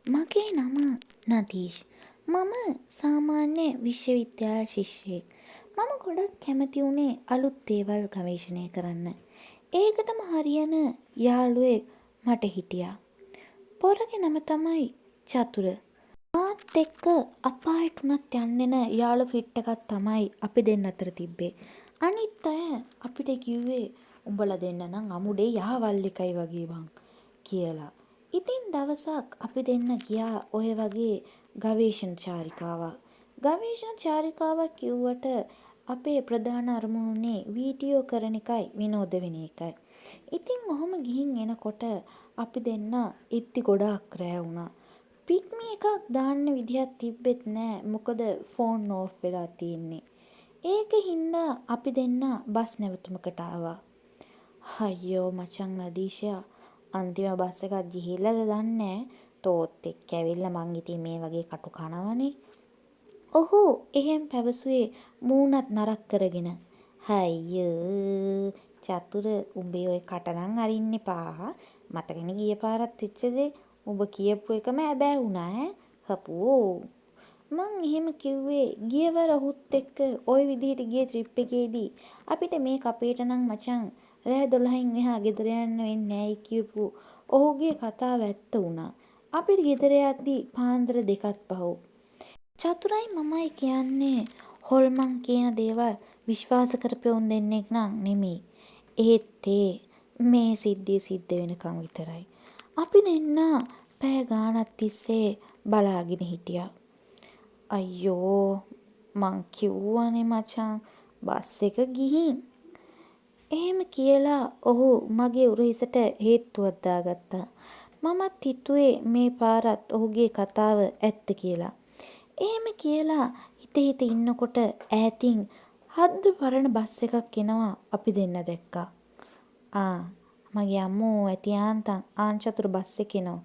මගේ නම නදීෂ්. මම සාමාන්‍ය විශ්වවිද්‍යාල ශිෂ්‍යයෙක්. මම ගොඩක් කැමති වුණේ අලුත් දේවල් ගවේෂණය කරන්න. ඒකටම හරියන යාළුවෙක් මට හිටියා. පොරගේ නම තමයි චතුර. මාත් එක්ක අපායට උනත් යන්නෙන යාළු ෆිට් එකක් තමයි අපි දෙන්න අතර තිබ්බේ. අනිත් අය අපිට කිව්වේ උඹලා දෙන්න නම් අමුඩේ යහවල් එකයි වගේ බං කියලා. ඉතින් දවසක් අපි දෙන්න ගියා ඔය වගේ ගවේෂණ චාරිකාවක්. ගවේෂණ චාරිකාවක් කිව්වට අපේ ප්‍රධාන අරමුණුනේ වීඩියෝ කරන එකයි විනෝද වෙන එකයි. ඉතින් ඔහොම ගිහින් එනකොට අපි දෙන්න ඉත්ති ගොඩාක් රෑ වුණා. පික්මි එකක් දාන්න විදිහක් තිබ්බෙත් නෑ මොකද ෆෝන් ඕෆ් වෙලා තියෙන්නේ. ඒක හින්දා අපි දෙන්න බස් නැවතුමකට ආවා. අයියෝ මචං නදීෂා අන්තිම බස් එකක් ගිහිල්ලාද දන්නේ තෝත් එක්ක ඇවිල්ලා මං ඉතින් මේ වගේ කටු කනවනේ. ඔහු එහෙම් පැවසුවේ මූණත් නරක් කරගෙන. අයියෝ චතුර උඹේ ඔය කටනම් අරින්න එපා. මතකනේ ගිය පාරත් වෙච්ච දේ. ඔබ කියපු එකම හැබෑ වුණා ඈ. හපුවෝ. මං එහෙම කිව්වේ ගියවර ඔහුත් එක්ක ওই විදිහට ගිය ට්‍රිප් එකේදී අපිට මේ කපේට නම් මචං රෑ 12න් එහා ගෙදර යන්න වෙන්නේ නෑයි කියපු ඔහුගේ කතාව ඇත්ත වුණා. අපිට ගෙදර යද්දී පාන්දර 2ත් පහු. චතුරයි මමයි කියන්නේ හොල්මන් කියන දේවල් විශ්වාස කරපෙවුන් දෙන්නෙක් නම් නෙමෙයි. ඒත් මේ සිද්ධිය සිද්ධ වෙනකන් විතරයි. අපි දෙන්න පැය ගාණක් තිස්සේ බලාගෙන හිටියා. අයියෝ මං කිව්වනේ මචං බස් එක ගිහින්. එහෙම කියලා ඔහු මගේ උරහිසට හේත්තුවක් දාගත්තා. මමත් හිතුවේ මේ පාරත් ඔහුගේ කතාව ඇත්ත කියලා. එහෙම කියලා හිත ඉන්නකොට ඈතින් හද්ද පරණ බස් එකක් එනවා අපි දෙන්න දැක්කා. මගේ අම්මෝ ඇති යාන්තම් ආන්චතුරු බස් එකේ එනවා.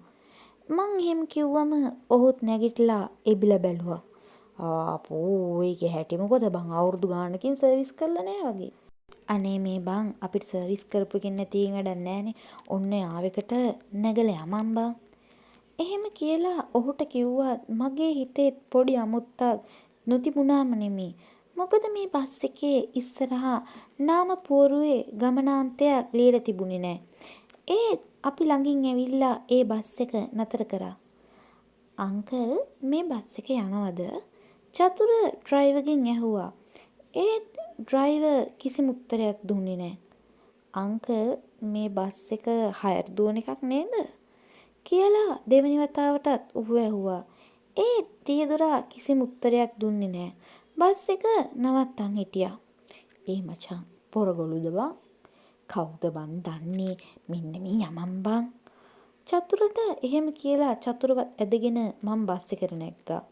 මං එහෙම කිව්වම ඔහුත් නැගිටලා එබිල බැලුවා. ආපෝ ඒකේ හැටි මොකද බං අවුරුදු ගානකින් සර්විස් කරලා නැහැ වගේ. අනේ මේ බං අපිට සර්විස් කරපු එකෙන් නැති වැඩක් නැහනේ. ඔන්න ආවෙකට නැගලා යමන් බං. එහෙම කියලා ඔහුට කිව්වා මගේ හිතේ පොඩි අමුත්තක් නොතිබුණාම නෙමෙයි. මොකද මේ බස් එකේ ඉස්සරහා නාම පුවරුවේ ගමනාන්තයක් ලියලා තිබුණේ නැහැ. ඒත් අපි ළඟින් ඇවිල්ලා ඒ බස් එක නතර කරා. අංකල් මේ බස් එක යනවද? චතුර ඩ්‍රයිවර්ගෙන් ඇහුවා. ඒත් ඩ්‍රයිවර් කිසිම උත්තරයක් දුන්නේ නැහැ. අංකල් මේ බස් එක හයර් දුවන එකක් නේද? කියලා දෙවෙනි වතාවටත් ඌ ඇහුවා. ඒත් රියදුරා කිසිම උත්තරයක් දුන්නේ නැහැ. බස් එක නවත්තන් හිටියා. මචං පොරගොළුද බං? කවුද බං දන්නේ? මෙන්න මේ යමන් බං. චතුරට එහෙම කියලා චතුරවත් ඇදගෙන මම බස් එකට නැග්ගා.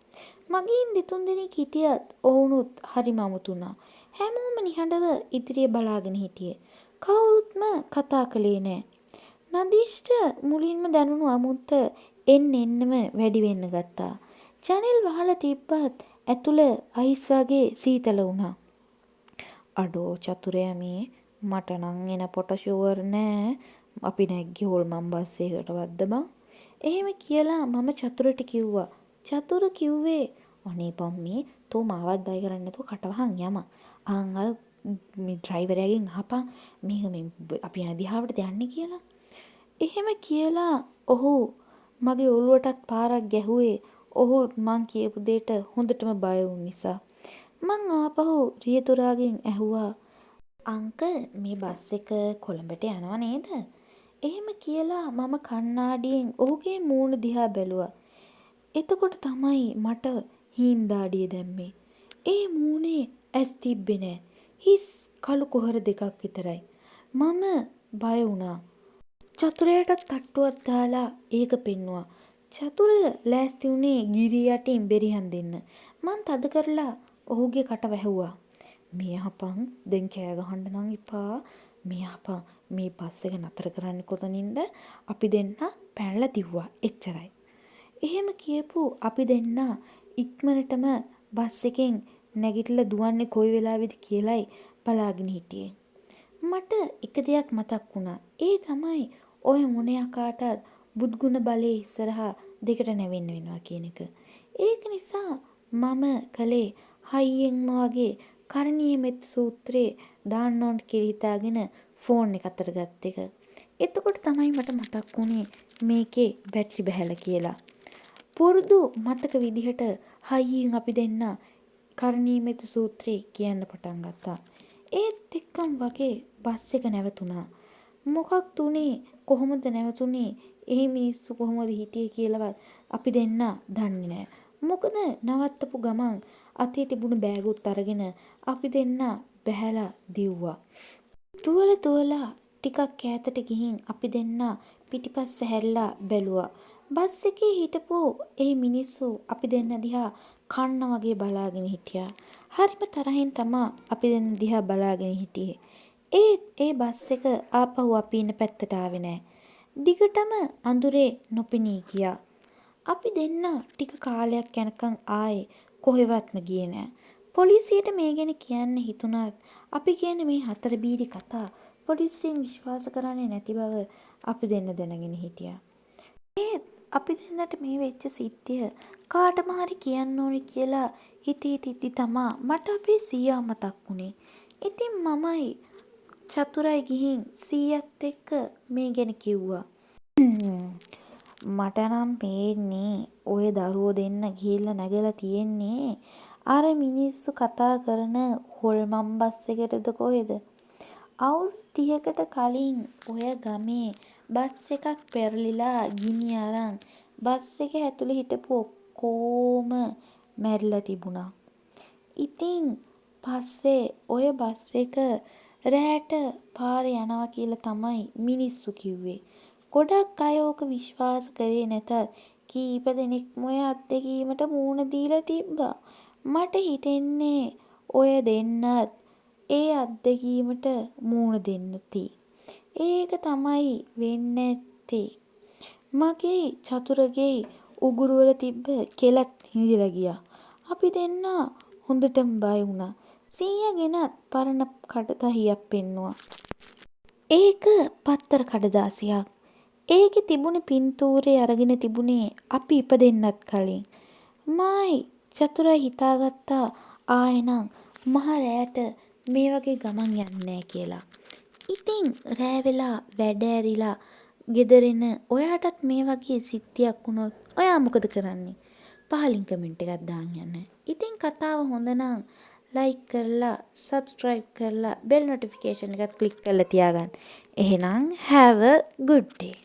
මගින් දෙතුන් දෙනෙක් හිටියත් ඔවුනුත් හරිම අමුතුණා. හැමෝම නිහඬව ඉදිරිය බලාගෙන හිටියේ. කවුරුත්ම කතා කළේ නැහැ. නදීෂ්ට මුලින්ම දැනුණු අමුත්ත එන්නෙම වැඩි වෙන්න ගත්තා. ජනෙල් වහලා තිබ්බත් ඇතුළ අයිස් වගේ සීතල වුණා. අඩෝ චතුරයා මේ මට නම් එන පොට ෂුවර් නෑ. අපි නැග්ගේ හොල්මන් බස් එකකටවත්ද බං? එහෙම කියලා මම චතුරට කිව්වා. චතුර කිව්වේ අනේ පම්මේ තෝ මාවත් බය කරන්නේ නැතුව කටවහන් යම. අර මේ ඩ්‍රයිවරයාගෙන් අහපන් මේක මේ අපි යන දිහාවටද යන්නේ කියලා. එහෙම කියලා ඔහු මගේ ඔළුවටත් පාරක් ගැහුවේ ඔහු මං කියපු දෙයට හොඳටම බය වුන නිසා. මං ආපහු රියදුරාගෙන් ඇහුවා අංකල් මේ බස් එක කොළඹට යනව නේද? එහෙම කියලා මම කණ්ණාඩියෙන් ඔහුගේ මූණ දිහා බැලුවා. එතකොට තමයි මට හීන්දාඩිය දැම්මේ. ඒ මූණේ ඇස් තිබ්බේ නෑ. හිස් කළු කොහර දෙකක් විතරයි. මම බය වුණා. චතුරයටත් තට්ටුවක් දාලා ඒක පෙන්නුවා. චතුර ලෑස්ති වුණේ ගිරි යටින් බෙරිහන් දෙන්න. මං තද කරලා ඔහුගේ කට වැහුවා. මේ අහපන් දැන් කෑ ගහන්න නම් එපා. මේ අහපන් මේ බස් එක නතර කරන්න කොතනින්ද? අපි දෙන්න පැනලා දිව්වා. එච්චරයි. එහෙම කියපු අපි දෙන්න ඉක්මනටම බස් එකෙන් නැගිටලා දුවන්නේ කොයි වෙලාවෙද කියලායි බලාගෙන හිටියේ. මට එක දෙයක් මතක් වුණා. ඒ තමයි ඔය මොණයකාටත් බුද්ධගුණ බලේ ඉස්සරහා දෙකට නැවෙන්න වෙනවා කියන එක. ඒක නිසා මම කළේ හයියෙන්ම වගේ කරණීය මෙත්ත සූත්‍රයේ දාන්න ඕන කියලා හිතාගෙන ෆෝන් එක අතට ගත්ත එක. එතකොට තමයි මට මතක් වුණේ මේකේ බැටරි බහැලා කියලා. පුරුදු මතක විදිහට හයියෙන් අපි දෙන්න කරණීය මෙත්ත සූත්‍රය කියන්න පටන් ගත්තා. ඒත් එක්කම වගේ බස් එක නැවතුණා. මොකක්ද උනේ කොහොමද නැවතුනේ? එහි මිනිස්සු කොහොමද හිටියේ කියලාවත් අපි දෙන්න දන්නේ නැහැ. මොකද නවත්තපු ගමන් අතේ තිබුණු බෑගුත් අරගෙන අපි දෙන්න බැහැලා දිව්වා. තුවලා ටිකක් ඈතට ගිහින් අපි දෙන්න පිටිපස්ස හැරිලා බැලුවා. බස් එකේ හිටපු ඒ මිනිස්සු අපි දෙන්න දිහා කන්න වගේ බලාගෙන හිටියා. හරිම තරහින් තමා අපි දෙන්න දිහා බලාගෙන හිටියේ. ඒ බස් එක ආපහු අපි ඉන්න පැත්තට ආවේ නැහැ. දිගටම අඳුරේ නොපෙනී ගියා. අපි දෙන්න ටික කාලයක් යනකම් ආයේ කොහෙවත්ම ගියේ නැහැ. පොලිසියට මේ ගැන කියන්න හිතුණත් අපි කියන මේ හතර බීරි කතා පොලිසියෙන් විශ්වාස කරන්නේ නැති බව අපි දෙන්න දැනගෙන හිටියා. ඒත් අපි දෙන්නට මේ වෙච්ච සිද්ධිය කාටම හරි කියන්න ඕනි කියලා හිතී තමා මට අපේ සීයා මතක් වුණේ. ඉතින් මමයි චතුරයි ගිහින් සීයත් එක්ක මේ ගැන කිව්වා. මට නම් පේන්නේ ඔය දරුවෝ දෙන්න ගිහිල්ලා නැගලා තියෙන්නේ අර මිනිස්සු කතා කරන හොල්මන් බස් එකටද කොහෙද? අවුරුදු 30කට කලින් ඔය ගමේ බස් එකක් පෙරලිලා ගිනි අරන් බස් එක ඇතුලේ හිටපු ඔක්කොම මැරිලා තිබුණා. ඉතින් පස්සේ ඔය බස් එක රෑට පාරේ යනවා කියලා තමයි මිනිස්සු කිව්වේ. ගොඩක් අය ඕක විශ්වාස කරේ නැතත් කීප දෙනෙක්ම ඔය අත්දැකීමට මූණ දීලා තිබ්බා. මට හිතෙන්නේ ඔය දෙන්නත් ඒ අත්දැකීමට මූණ දෙන්නති. ඒක තමයි වෙන්නේ නැත්තේ. මගේ චතුරගේ උගුරු වල තිබ්බ කෙලත් හිඳිලා ගියා. අපි දෙන්න හොඳටම බය වුණා. සීයාගෙනත් පරණ කඩදාසියක් පෙන්නුවා. ඒක පත්තර කඩදාසියක්. ඒකේ තිබුණේ පින්තූරේ අරගෙන තිබුණේ අපි ඉපදෙන්නත් කලින්. මායි චතුරයි හිතාගත්තා ආයෙනම් මහ රෑට මේ වගේ ගමන් යන්නේ නැහැ කියලා. ඉතින් රෑ වෙලා වැඩ ඇරිලා ගෙදරින් ඔයාටත් මේ වගේ සිද්ධියක් වුණොත් ඔයා මොකද කරන්නේ? පහලින් කමෙන්ට් එකක් දාන්න යන්න. ඉතින් කතාව හොඳ නම් ලයික් කරලා subscribe කරලා bell notification එකත් click කරලා තියාගන්න. එහෙනම් have a good day.